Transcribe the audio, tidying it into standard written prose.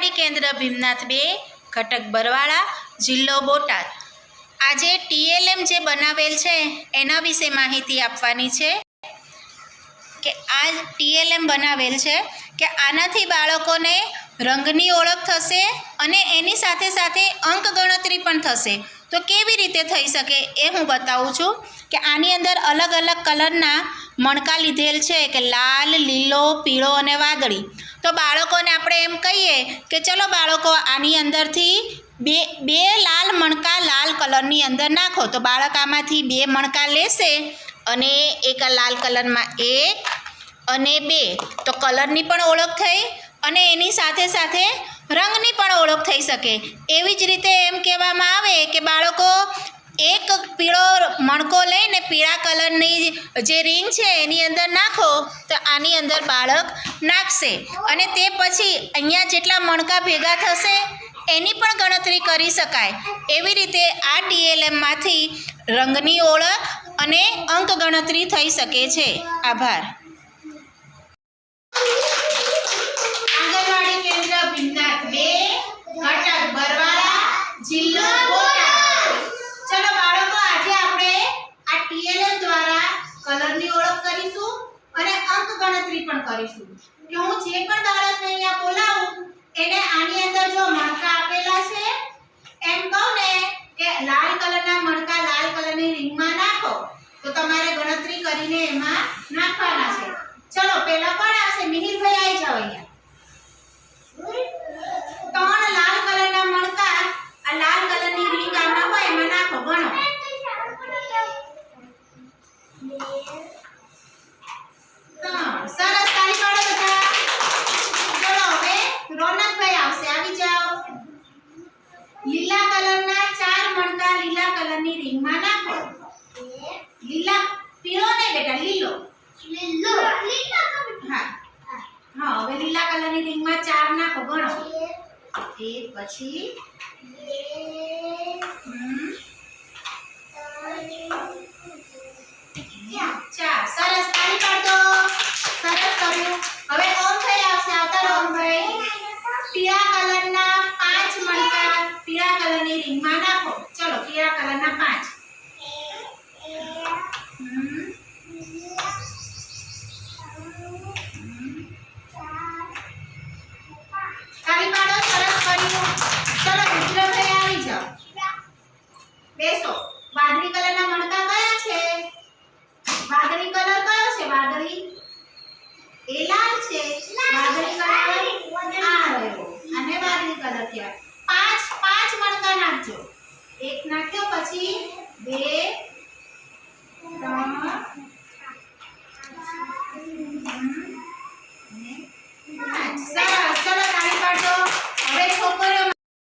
આંગણવાડી કેન્દ્ર ભીમનાથ 2 ઘટક બરવાળા જિલ્લો બોટાદ। આજે TLM જે બનાવેલ છે એના વિશે માહિતી આપવાની છે કે આ TLM બનાવેલ છે કે આનાથી બાળકોને રંગની ઓળખ થશે અને એની સાથે સાથે અંક ગણતરી પણ થશે। તો કેવી રીતે થઈ શકે એ હું બતાવું છું કે આની અંદર અલગ અલગ કલરના મણકા લીધેલ છે કે લાલ, લીલો, પીળો અને વાદળી। તો બાળકોને આપણે એમ કહીએ કે ચલો બાળકો આની અંદરથી બે લાલ મણકા લાલ કલરની અંદર નાખો। તો બાળક આમાંથી 2 મણકા લેશે અને એક લાલ કલરમાં 1 અને 2। તો કલરની પણ ઓળખ થઈ અને એની સાથે સાથે રંગની પણ ઓળખ થઈ શકે। એવી જ રીતે એમ કહેવામાં આવે કે બાળકો એક પીળો મણકો લઈને પીળા કલરની જે રીંગ છે એની અંદર નાખો તો આની અંદર બાળક નાખશે અને તે પછી અહીંયા જેટલા મણકા ભેગા થશે એની પણ ગણતરી કરી શકાય। એવી રીતે આ TLMમાંથી રંગની ઓળખ અને અંક ગણતરી થઈ શકે છે। આભાર। આંગણવાડી કેન્દ્ર ભીમનાથ 2 ઘટક બરવાળા જિલ્લો બોટાદ। ચલો બાળકો આજે આપણે આ TLM દ્વારા કલરની ઓળખ કરીશું અને અંક ગણતરી પણ કરીશું કે હું જે પણ બાળકને અહીંયા બોલાવું એને આની અંદર જો મણકા આપેલા છે એમ કહું ને કે લાલ કલરના મણકા લાલ કલરની રીંગમાં નાખો તો તમારે ગણતરી કરીને એમાં નાખવાના છે। ચલો પહેલા કોણ આવશે? મિહિરભાઈ આવી જાઓ અહીંયા। 3 લાલ કલરના મણકા આ લાલ કલરની રીંગ આમાં હોય એમાં નાખો। ગણો। સરસ, તાળી પાડો બધા। ચલો હવે રોનકભાઈ આવશે, આવી જાઓ। લીલા કલરના 4 મણકા લીલા કલરની રીંગમાં નાખો। લીલા, પીળો ને બેટા, લીલો લીલો હા હા, હવે લીલા કલરની રીંગમાં 4 નાખો। ગણો। 1 પછી 4। સરસ, તાળી પાડો। સરસ કર્યું। હવે ઓમભાઈ આવશે, આવતા રહો ઓમભાઈ। પીળા કલરના 5 મણકા પીળા કલરની રીંગમાં નાખો। ચલો પીળા કલરના 5। તાળી પાડો। સરસ કર્યું। ચલો રુદ્રભાઈ આવી જાઓ, બેસો। વાદળી કલરના મણકા કયા છે? વાદળી કલર કયો છે? વાદળી એ લાલ છે। વાદળી કલર આ રહ્યો અને વાદળી કલર કહેવાય। 5 મણકા નાખજો। 1 નાખ્યો પછી 2 3